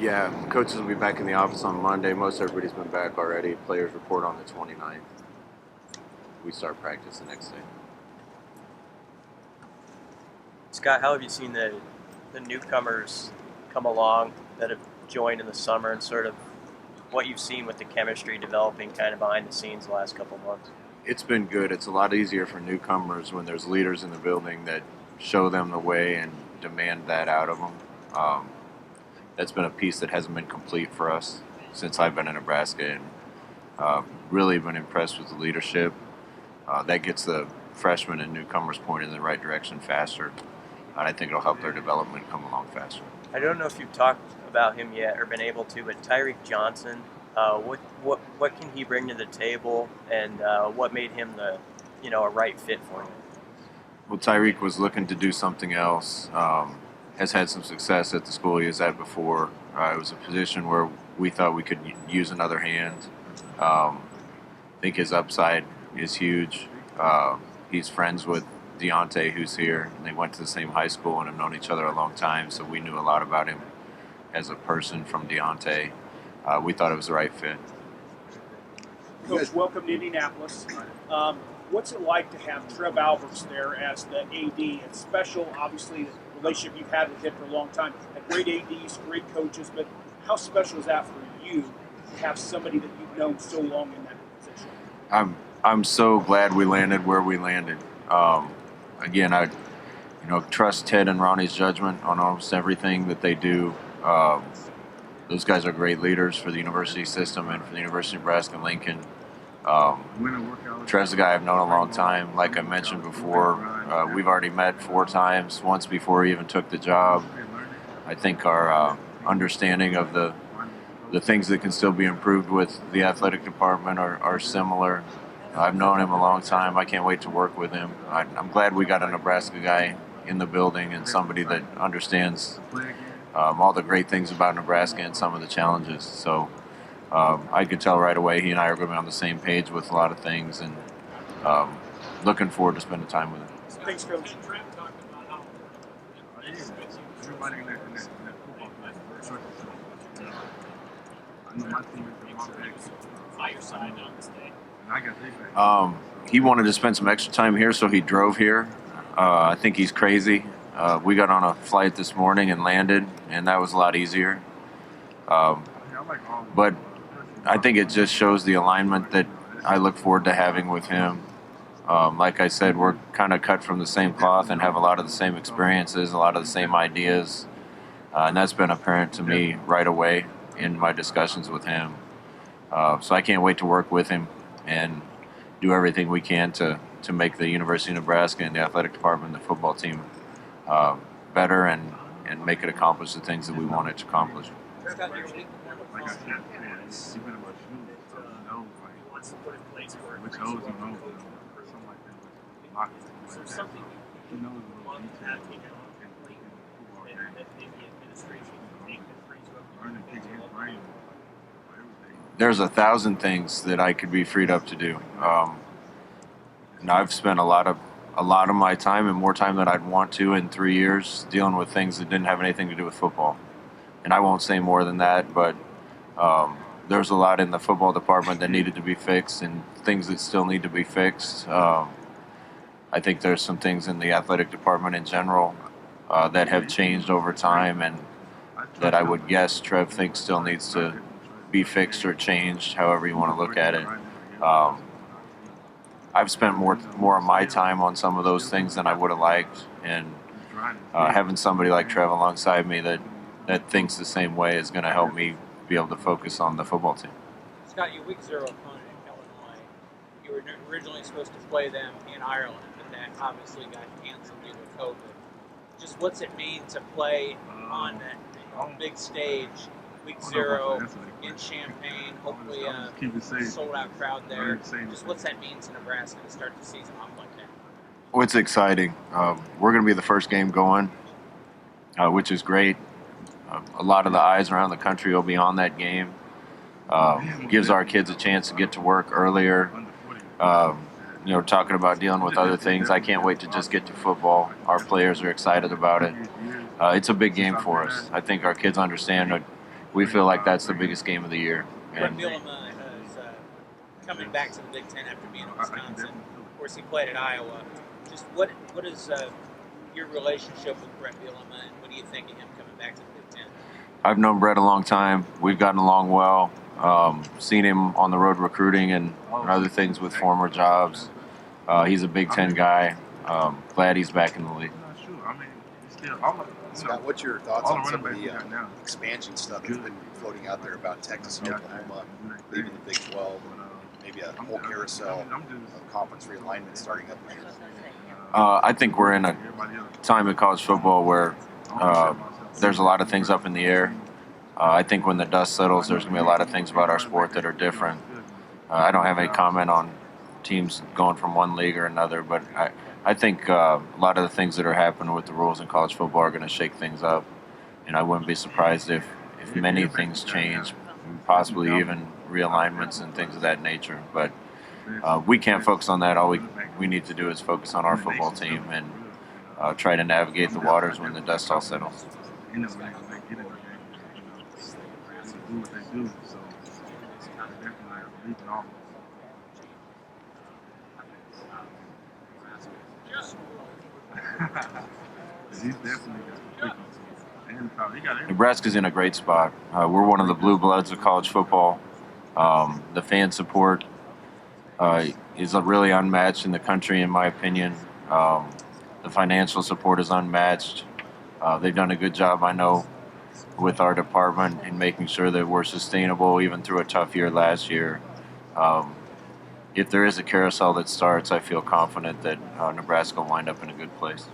Yeah, coaches will be back in the office on Monday. Most everybody's been back already. Players report on the 29th. We start practice the next day. Scott, how have you seen the newcomers come along that have joined in the summer, and sort of what you've seen with the chemistry developing kind of behind the scenes the last couple of months? It's been good. It's a lot easier for newcomers when there's leaders in the building that show them the way and demand that out of them. That's been a piece that hasn't been complete for us since I've been in Nebraska, and really been impressed with the leadership. That gets the freshmen and newcomers pointed in the right direction faster, and I think it'll help their development come along faster. I don't know if you've talked about him yet or been able to, but Tyreek Johnson, what can he bring to the table, and what made him a right fit for you? Well, Tyreek was looking to do something else. Has had some success at the school he was at before. It was a position where we thought we could use another hand. I think his upside is huge. He's friends with Deontay, who's here, and they went to the same high school and have known each other a long time, so we knew a lot about him as a person from Deontay. We thought it was the right fit. Coach, welcome to Indianapolis. What's it like to have Trev Alberts there as the AD? It's special, obviously, the relationship you've had with him for a long time. Great ADs, great coaches, but how special is that for you to have somebody that you've known so long in that position? I'm so glad we landed where we landed. Again, I trust Ted and Ronnie's judgment on almost everything that they do. Those guys are great leaders for the university system and for the University of Nebraska-Lincoln. Trev's a guy I've known a long time. Like I mentioned before, we've already met 4 times, once before he even took the job. I think our understanding of the things that can still be improved with the athletic department are similar. I've known him a long time. I can't wait to work with him. I'm glad we got a Nebraska guy in the building and somebody that understands all the great things about Nebraska and some of the challenges. So I could tell right away he and I are going to be on the same page with a lot of things, and looking forward to spending time with him. Thanks, Coach. Everybody in that football team, I know my team is my back. By your side on this day. I got their back. He wanted to spend some extra time here, so he drove here. I think he's crazy. We got on a flight this morning and landed, and that was a lot easier. But I think it just shows the alignment that I look forward to having with him. Like I said, we're kind of cut from the same cloth and have a lot of the same experiences, a lot of the same ideas. And that's been apparent to me right away in my discussions with him. So I can't wait to work with him and do everything we can to make the University of Nebraska and the athletic department and the football team better and make it accomplish the things that we want it to accomplish. Like I said, it's even about shoes. So he knows, like, which holes he knows, something like that, which lockers he knows. He knows a little detail in football game. Learning to pick his brain for everything. There's 1,000 things that I could be freed up to do. And I've spent a lot of my time, and more time than I'd want to, in 3 years dealing with things that didn't have anything to do with football. And I won't say more than that, but there's a lot in the football department that needed to be fixed and things that still need to be fixed. I think there's some things in the athletic department in general that have changed over time, and that I would guess Trev thinks still needs to be fixed or changed, however you want to look at it. I've spent more of my time on some of those things than I would have liked, and having somebody like Trev alongside me that thinks the same way is going to help me be able to focus on the football team. Scott, your week 0 opponent in Illinois, you were originally supposed to play them in Ireland, but that obviously got canceled due to COVID. Just what's it mean to play on that big stage, week 0 in Champaign, hopefully a sold-out crowd there? Just what's that mean to Nebraska to start the season off like that? Well, it's exciting. We're going to be the first game going, which is great. A lot of the eyes around the country will be on that game. Gives our kids a chance to get to work earlier. Talking about dealing with other things. I can't wait to just get to football. Our players are excited about it. It's a big game for us. I think our kids understand that we feel like that's the biggest game of the year. Trev And Bielema is coming back to the Big Ten after being in Wisconsin. Of course, he played at Iowa. Just what is your relationship with Trev Bielema, and what do you think of him coming back to the Big Ten? I've known Brett a long time. We've gotten along well. Seen him on the road recruiting and other things with former jobs. He's a Big Ten guy. Glad he's back in the league. Scott, what's your thoughts on some of the expansion stuff that's been floating out there about Texas and Oklahoma, maybe the Big 12, maybe a whole carousel of conference realignment starting up again? I think we're in a time in college football where there's a lot of things up in the air. I think when the dust settles, there's going to be a lot of things about our sport that are different. I don't have any comment on teams going from one league or another, but I think a lot of the things that are happening with the rules in college football are going to shake things up, and I wouldn't be surprised if many things change, possibly even realignments and things of that nature. But we can't focus on that. All we need to do is focus on our football team and try to navigate the waters when the dust all settles. Nebraska's in a great spot. We're one of the blue bloods of college football. The fan support is really unmatched in the country, in my opinion. The financial support is unmatched. They've done a good job, I know, with our department in making sure that we're sustainable even through a tough year last year. If there is a carousel that starts, I feel confident that Nebraska will wind up in a good place.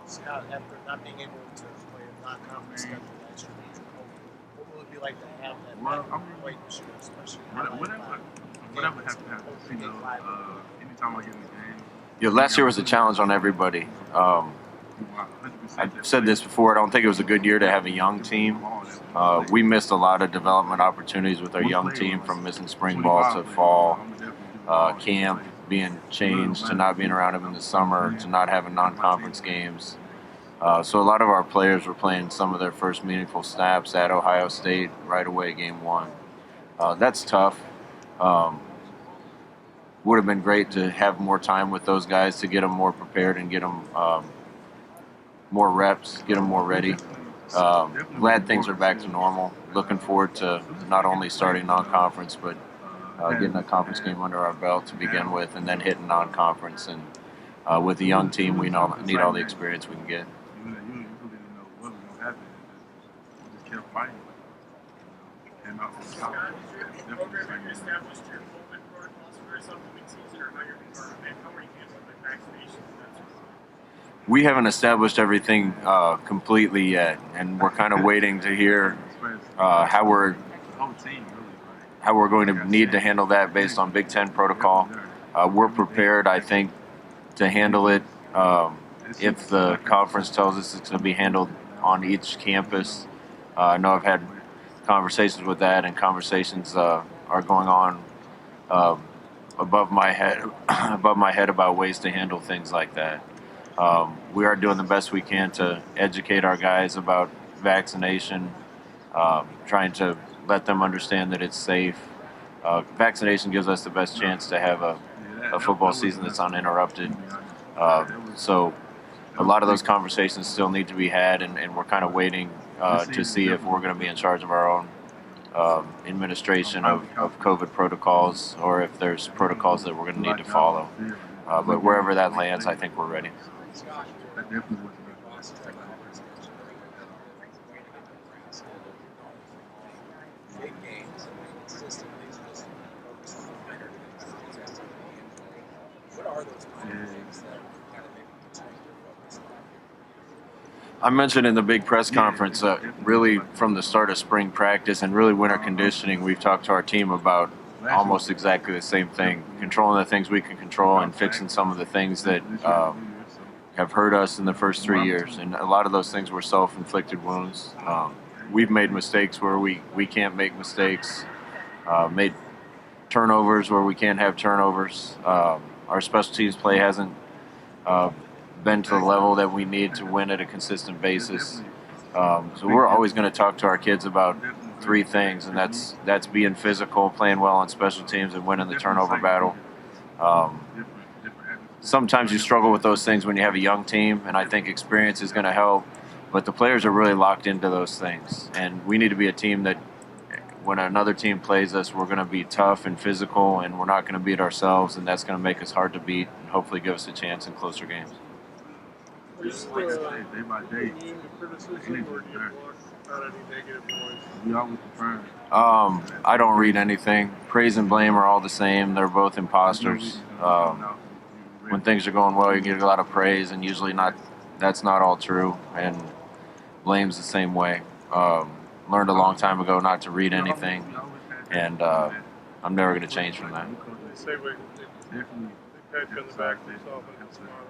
Scott, after not being able to play a non-conference schedule last year, what will it be like to have that weight this year, especially? Whatever has to happen, anytime I get in the game. Yeah, last year was a challenge on everybody. I've said this before. I don't think it was a good year to have a young team. We missed a lot of development opportunities with our young team, from missing spring ball to fall camp, being changed to not being around them in the summer, to not having non-conference games. So a lot of our players were playing some of their first meaningful snaps at Ohio State right away, game one. That's tough. Would have been great to have more time with those guys to get them more prepared and get them more reps, get them more ready. Glad things are back to normal. Looking forward to not only starting non-conference, but getting a conference game under our belt to begin with, and then hitting non-conference. And with a young team, we need all the experience we can get. You really didn't know what was going to happen. You just kept fighting. Came out from the top. Program established your COVID protocols for this upcoming season, or how you're handling the vaccinations and that sort of thing? We haven't established everything completely yet, and we're kind of waiting to hear how we're going to need to handle that based on Big Ten protocol. We're prepared, I think, to handle it if the conference tells us it's going to be handled on each campus. I know I've had conversations with that, and conversations are going on above my head about ways to handle things like that. We are doing the best we can to educate our guys about vaccination, trying to let them understand that it's safe. Vaccination gives us the best chance to have a football season that's uninterrupted. So a lot of those conversations still need to be had, and we're kind of waiting to see if we're going to be in charge of our own administration of COVID protocols, or if there's protocols that we're going to need to follow. But wherever that lands, I think we're ready. I mentioned in the big press conference, really from the start of spring practice and really winter conditioning, we've talked to our team about almost exactly the same thing: controlling the things we can control and fixing some of the things that have hurt us in the first 3 years. And a lot of those things were self-inflicted wounds. We've made mistakes where we can't make mistakes, made turnovers where we can't have turnovers. Our special teams play hasn't been to the level that we need to win at a consistent basis. So we're always going to talk to our kids about three things, and that's being physical, playing well on special teams, and winning the turnover battle. Sometimes you struggle with those things when you have a young team, and I think experience is going to help. But the players are really locked into those things, and we need to be a team that when another team plays us, we're going to be tough and physical, and we're not going to beat ourselves, and that's going to make us hard to beat and hopefully give us a chance in closer games. Just day by day. Criticism, or do you block out any negative noise? We always confirm. I don't read anything. Praise and blame are all the same. They're both imposters. When things are going well, you get a lot of praise, and usually that's not all true. And blame's the same way. Learned a long time ago not to read anything, and I'm never going to change from that. They say they pat you on the back, they soften that spot up.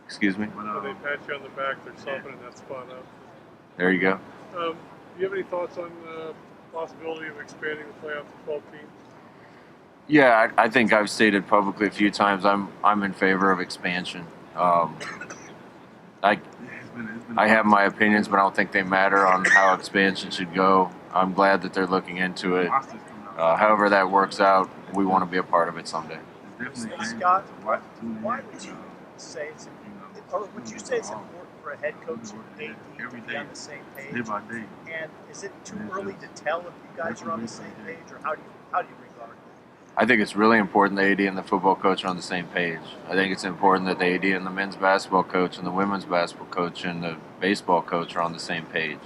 Excuse me? So they pat you on the back, they're softening that spot up. There you go. Do you have any thoughts on the possibility of expanding the playoff to 12 teams? Yeah, I think I've stated publicly a few times I'm in favor of expansion. I have my opinions, but I don't think they matter on how expansion should go. I'm glad that they're looking into it. However that works out, we want to be a part of it someday. Scott, why would you say it's important for a head coach and AD to be on the same page? And is it too early to tell if you guys are on the same page, or how do you regard it? I think it's really important the AD and the football coach are on the same page. I think it's important that the AD and the men's basketball coach and the women's basketball coach and the baseball coach are on the same page.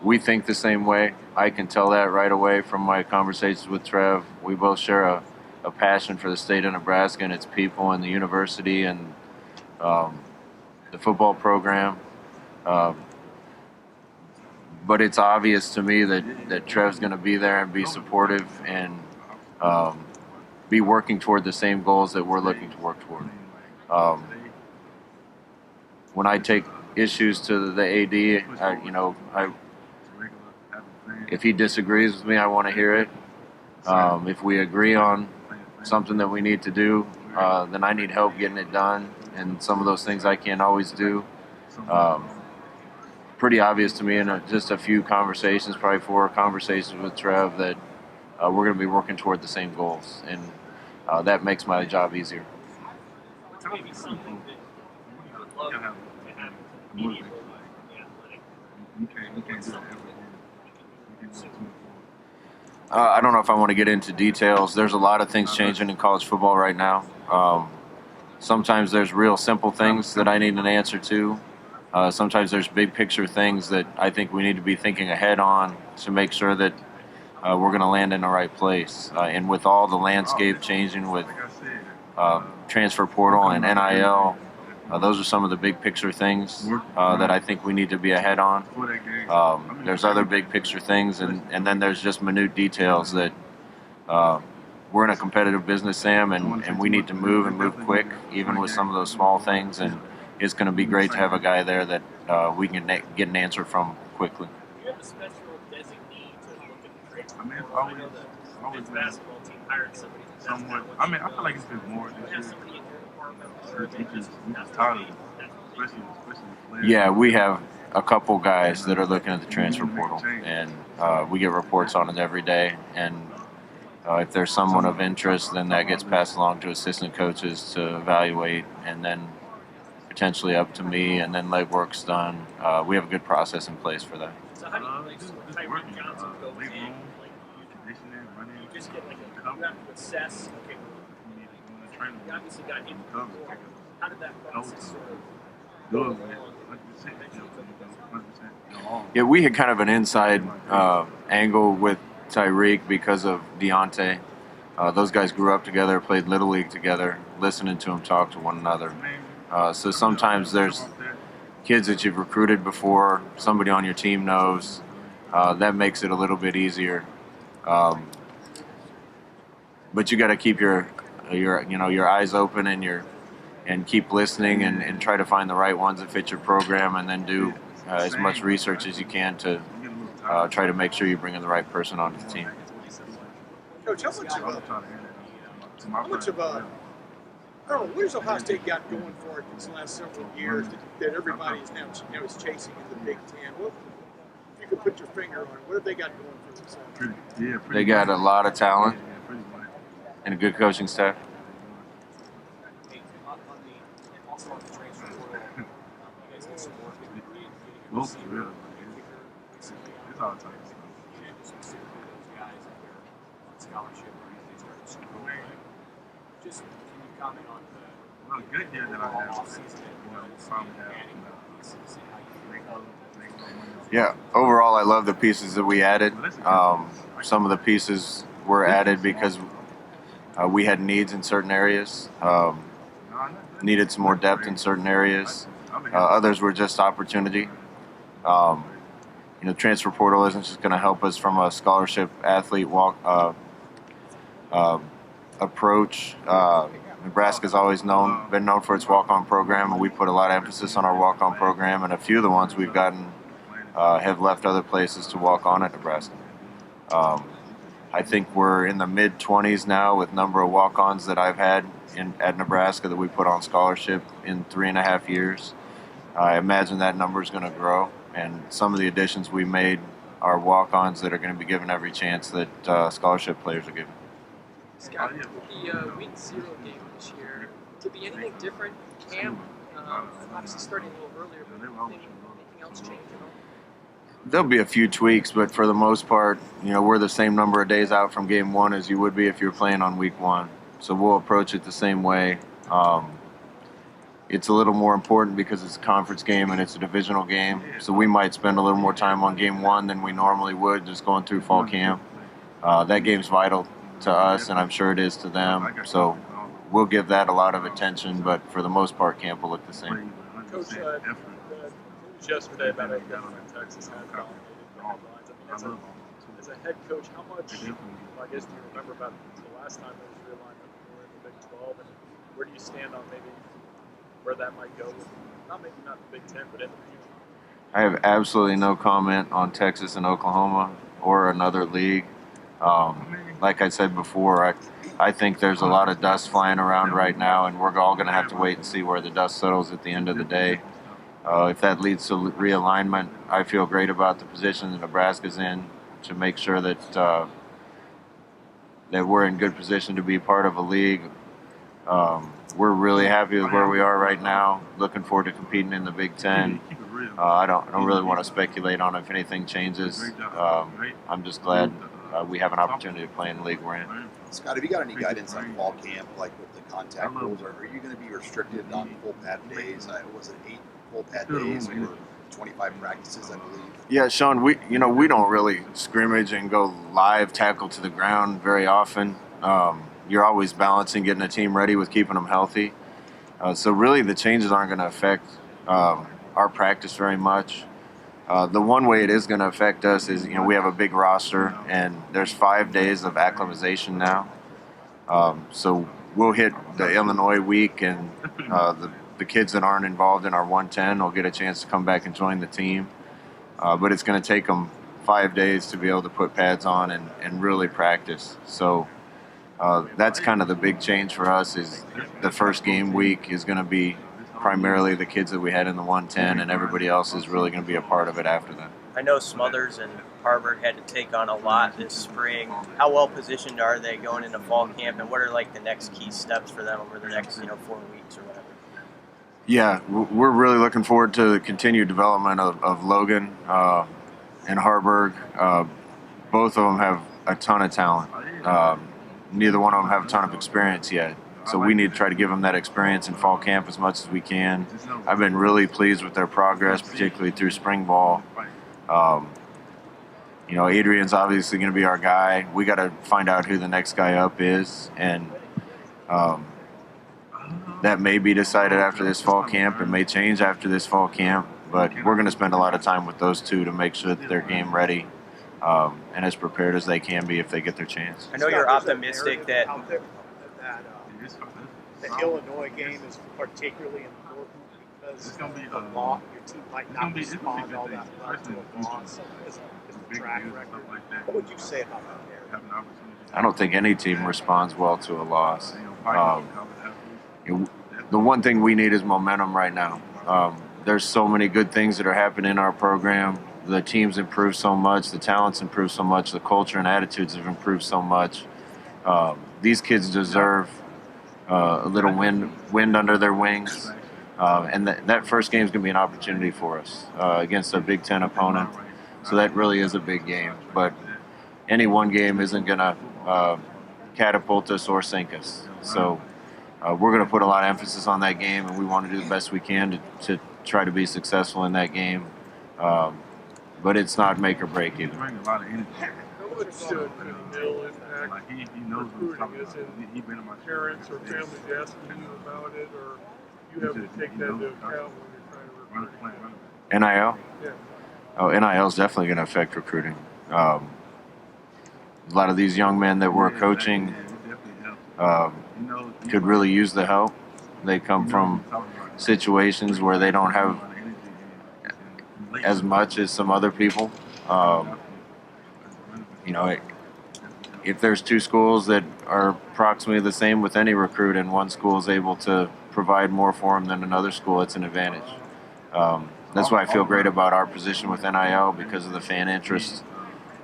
We think the same way. I can tell that right away from my conversations with Trev. We both share a passion for the state of Nebraska and its people and the university and the football program. But it's obvious to me that Trev's going to be there and be supportive and be working toward the same goals that we're looking to work toward. When I take issues to the AD, if he disagrees with me, I want to hear it. If we agree on something that we need to do, then I need help getting it done. And some of those things I can't always do. Pretty obvious to me in just a few conversations, probably 4 conversations with Trev, that we're going to be working toward the same goals, and that makes my job easier. What's maybe something that you would love to have immediately in the athletic? I don't know if I want to get into details. There's a lot of things changing in college football right now. Sometimes there's real simple things that I need an answer to. Sometimes there's big picture things that I think we need to be thinking ahead on to make sure that we're going to land in the right place. And with all the landscape changing with transfer portal and NIL, those are some of the big picture things that I think we need to be ahead on. There's other big picture things, and then there's just minute details that we're in a competitive business, Sam, and we need to move and move quick, even with some of those small things. And it's going to be great to have a guy there that we can get an answer from quickly. Do you have a special designee to look at the transfer portal? I know the men's basketball team hired somebody. Somewhat. I feel like it's been more this year. Somebody in your department, or We just tired of it, especially players. Yeah, we have a couple guys that are looking at the transfer portal, and we get reports on it every day. And if there's someone of interest, then that gets passed along to assistant coaches to evaluate, and then potentially up to me, and then legwork's done. We have a good process in place for that. So how do you Tyreek Johnson goes in? You just get you have to assess. Okay, you obviously got him before. How did that process sort of go along? Yeah, we had kind of an inside angle with Tyreek because of Deontay. Those guys grew up together, played Little League together, listening to them talk to one another. So sometimes there's kids that you've recruited before, somebody on your team knows. That makes it a little bit easier. But you got to keep your eyes open and keep listening and try to find the right ones that fit your program, and then do as much research as you can to try to make sure you're bringing the right person onto the team. Coach, how much of don't know, what has Ohio State got going for it these last several years that everybody is now is chasing in the Big Ten? Well, if you could put your finger on it, what have they got going for themselves? They got a lot of talent and a good coaching staff. Also on the transfer portal, you guys did some work with it's all types of stuff. And specifically those guys that are on scholarship or if they start school. Just can you comment on the good year that I had. offseason and adding the pieces and how you think of Yeah, overall, I love the pieces that we added. Some of the pieces were added because we had needs in certain areas, needed some more depth in certain areas. Others were just opportunity. Transfer portal isn't just going to help us from a scholarship athlete approach. Nebraska's always been known for its walk-on program, and we put a lot of emphasis on our walk-on program. And a few of the ones we've gotten have left other places to walk on at Nebraska. I think we're in the mid-20s now with number of walk-ons that I've had at Nebraska that we put on scholarship in 3.5 years. I imagine that number is going to grow, and some of the additions we made are walk-ons that are going to be given every chance that scholarship players are given. Scott, the Week 0 game this year, could be anything different? Camp, obviously starting a little earlier, but anything else change at all? There'll be a few tweaks, but for the most part, we're the same number of days out from game one as you would be if you're playing on week one. So we'll approach it the same way. It's a little more important because it's a conference game and it's a divisional game. So we might spend a little more time on game one than we normally would just going through fall camp. That game's vital to us, and I'm sure it is to them. So we'll give that a lot of attention, but for the most part, camp will look the same. Coach, the news yesterday about Oklahoma and Texas has dominated the headlines. As a head coach, how much, I guess, do you remember about the last time there was realignment were in the Big 12, and where do you stand on maybe where that might go? Not the Big 10, but in the future. I have absolutely no comment on Texas and Oklahoma or another league. Like I said before, I think there's a lot of dust flying around right now, and we're all going to have to wait and see where the dust settles at the end of the day. If that leads to realignment, I feel great about the position that Nebraska's in to make sure that that we're in good position to be part of a league. We're really happy with where we are right now. Looking forward to competing in the Big Ten. I don't really want to speculate on if anything changes. I'm just glad we have an opportunity to play in the league we're in. Scott, have you got any guidance on fall camp, like with the contact rules? Are you going to be restricted on full pad days? Was it 8 full pad days or 25 practices, I believe? Yeah, Sean, we don't really scrimmage and go live tackle to the ground very often. You're always balancing getting a team ready with keeping them healthy. So really the changes aren't going to affect our practice very much. The one way it is going to affect us is, we have a big roster, and there's 5 days of acclimatization now. So we'll hit the Illinois week, and the kids that aren't involved in our 110 will get a chance to come back and join the team. But it's going to take them 5 days to be able to put pads on and really practice. So that's kind of the big change for us is the first game week is going to be primarily the kids that we had in the 110, and everybody else is really going to be a part of it after that. I know Smothers and Harvard had to take on a lot this spring. How well positioned are they going into fall camp, and what are the next key steps for them over the next 4 weeks or whatever? Yeah, we're really looking forward to the continued development of Logan and Harburg. Both of them have a ton of talent. Neither one of them have a ton of experience yet. So we need to try to give them that experience in fall camp as much as we can. I've been really pleased with their progress, particularly through spring ball. Adrian's obviously going to be our guy. We got to find out who the next guy up is, and that may be decided after this fall camp. It may change after this fall camp, but we're going to spend a lot of time with those two to make sure that they're game ready and as prepared as they can be if they get their chance. I know you're optimistic that the Illinois game is particularly important because the law, your team might not respond all that well to a loss as a track record. What would you say about that there? I don't think any team responds well to a loss. The one thing we need is momentum right now. There's so many good things that are happening in our program. The team's improved so much. The talent's improved so much. The culture and attitudes have improved so much. These kids deserve a little wind under their wings. And that first game is going to be an opportunity for us against a Big Ten opponent. So that really is a big game. But any one game isn't going to catapult us or sink us. So we're going to put a lot of emphasis on that game, and we want to do the best we can to try to be successful in that game. But it's not make or break either. How much should Bill impact recruiting? As in parents or families asking you about it, or you have to take that into account when you're trying to recruit? NIL? Yeah. Oh, NIL is definitely going to affect recruiting. A lot of these young men that we're coaching could really use the help. They come from situations where they don't have as much as some other people. If there's two schools that are approximately the same with any recruit and one school is able to provide more for them than another school, it's an advantage. That's why I feel great about our position with NIL because of the fan interest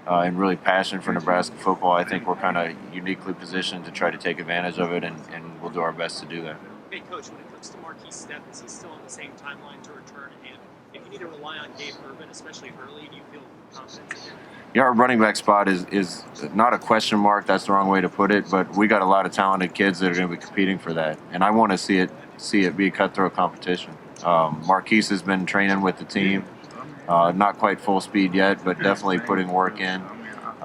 and really passion for Nebraska football. I think we're kind of uniquely positioned to try to take advantage of it, and we'll do our best to do that. Hey, Coach, when it comes to Marquise Stephens, he's still on the same timeline to return. And if you need to rely on Gabe Urban, especially early, do you feel confident in him? Yeah, our running back spot is not a question mark. That's the wrong way to put it. But we got a lot of talented kids that are going to be competing for that, and I want to see it be a cutthroat competition. Marquise has been training with the team, not quite full speed yet, but definitely putting work in.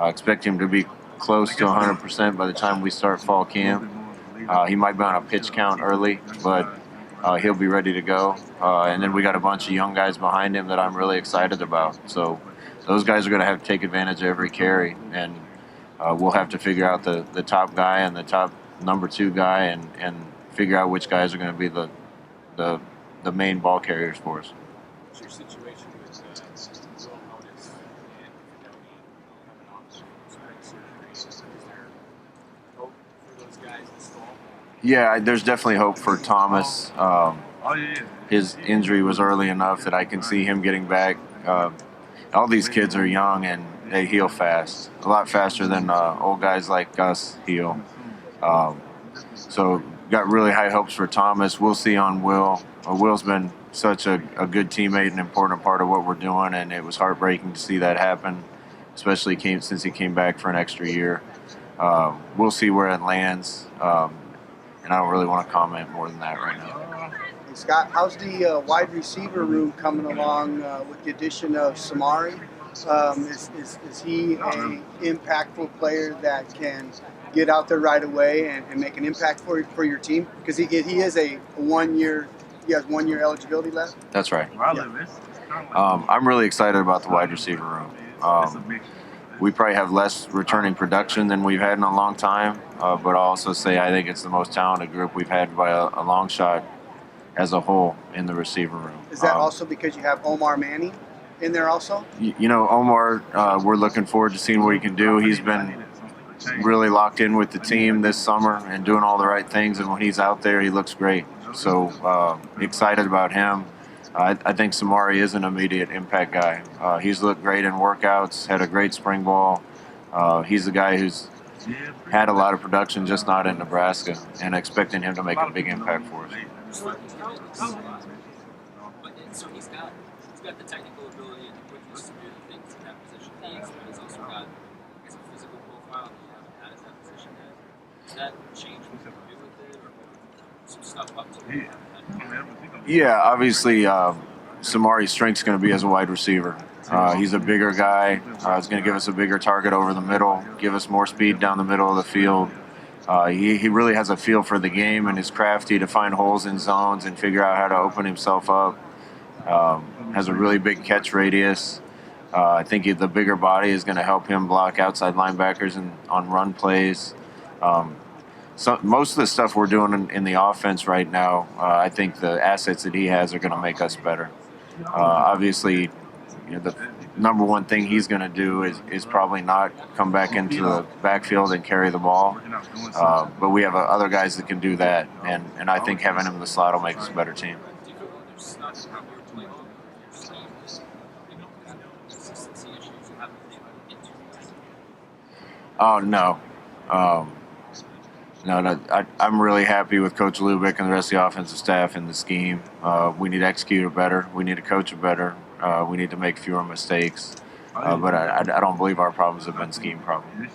Expect him to be close to 100% by the time we start fall camp. He might be on a pitch count early, but he'll be ready to go. And then we got a bunch of young guys behind him that I'm really excited about. So those guys are going to have to take advantage of every carry, and we'll have to figure out the top guy and the top number 2 guy and figure out which guys are going to be the main ball carriers for us. What's your situation with Will Honus and Fidoni coming off spring surgery? Is there hope for those guys this fall? Yeah, there's definitely hope for Thomas. His injury was early enough that I can see him getting back. All these kids are young and they heal fast, a lot faster than old guys like us heal. So got really high hopes for Thomas. We'll see on Will. Will's been such a good teammate and important part of what we're doing, and it was heartbreaking to see that happen, especially since he came back for an extra year. We'll see where it lands, and I don't really want to comment more than that right now. Hey Scott, how's the wide receiver room coming along with the addition of Samari? Is he an impactful player that can get out there right away and make an impact for your team? Because he is he has 1 year eligibility left? That's right. I'm really excited about the wide receiver room. We probably have less returning production than we've had in a long time, but I'll also say I think it's the most talented group we've had by a long shot as a whole in the receiver room. Is that also because you have Omar Manning in there also? Omar, we're looking forward to seeing what he can do. He's been really locked in with the team this summer and doing all the right things, and when he's out there, he looks great. So excited about him. I think Samari is an immediate impact guy. He's looked great in workouts, had a great spring ball. He's the guy who's had a lot of production, just not in Nebraska, and expecting him to make a big impact for us. So he's got the technical ability and what used to do the things in that position needs, but he's also got a physical profile that you haven't had at that position yet. Does that change what you do with it, or some stuff up to it? Yeah, obviously, Samari's strength's going to be as a wide receiver. He's a bigger guy. He's going to give us a bigger target over the middle, give us more speed down the middle of the field. He really has a feel for the game and is crafty to find holes in zones and figure out how to open himself up. Has a really big catch radius. I think the bigger body is going to help him block outside linebackers on run plays. So most of the stuff we're doing in the offense right now, I think the assets that he has are going to make us better. Obviously, the number one thing he's going to do is probably not come back into the backfield and carry the ball. But we have other guys that can do that, and I think having him in the slot will make us a better team. Oh, no. No, I'm really happy with Coach Lubick and the rest of the offensive staff and the scheme. We need to execute it better. We need to coach it better. We need to make fewer mistakes. But I don't believe our problems have been scheme problems.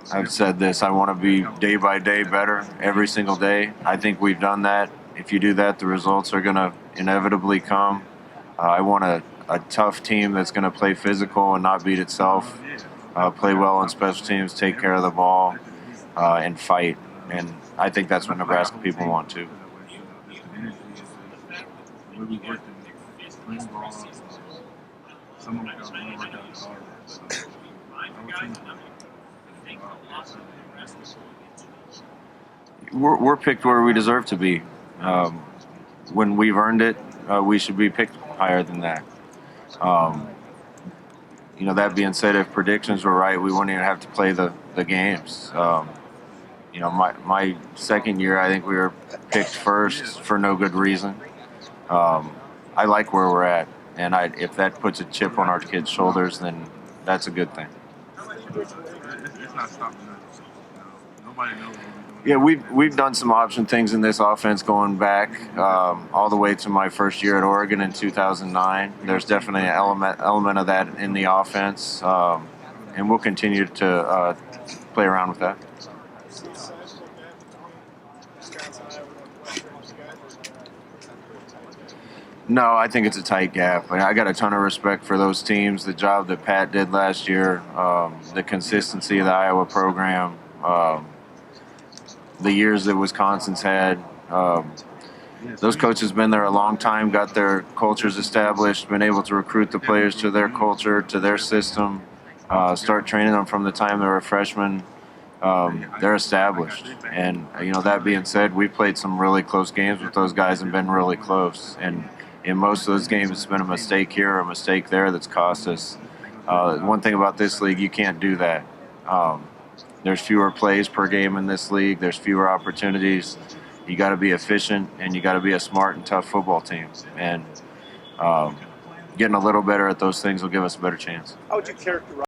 I've said this, I want to be day by day better every single day. I think we've done that. If you do that, the results are going to inevitably come. I want a tough team that's going to play physical and not beat itself, play well on special teams, take care of the ball, and fight. And I think that's what Nebraska people want too. We're picked where we deserve to be. When we've earned it, we should be picked higher than that. That being said, if predictions were right, we wouldn't even have to play the games. My second year, I think we were picked first for no good reason. I like where we're at, and if that puts a chip on our kids' shoulders, then that's a good thing. It's not stopping us. Nobody knows. Yeah, we've done some option things in this offense going back all the way to my first year at Oregon in 2009. There's definitely an element of that in the offense, and we'll continue to play around with that. No, I think it's a tight gap. I got a ton of respect for those teams, the job that Pat did last year, the consistency of the Iowa program, the years that Wisconsin's had. Those coaches have been there a long time, got their cultures established, been able to recruit the players to their culture, to their system, start training them from the time they were freshmen. They're established. And, that being said, we played some really close games with those guys and been really close. And in most of those games, it's been a mistake here or a mistake there that's cost us. One thing about this league, you can't do that. There's fewer plays per game in this league. There's fewer opportunities. You got to be efficient, and you got to be a smart and tough football team. And getting a little better at those things will give us a better chance. How would you characterize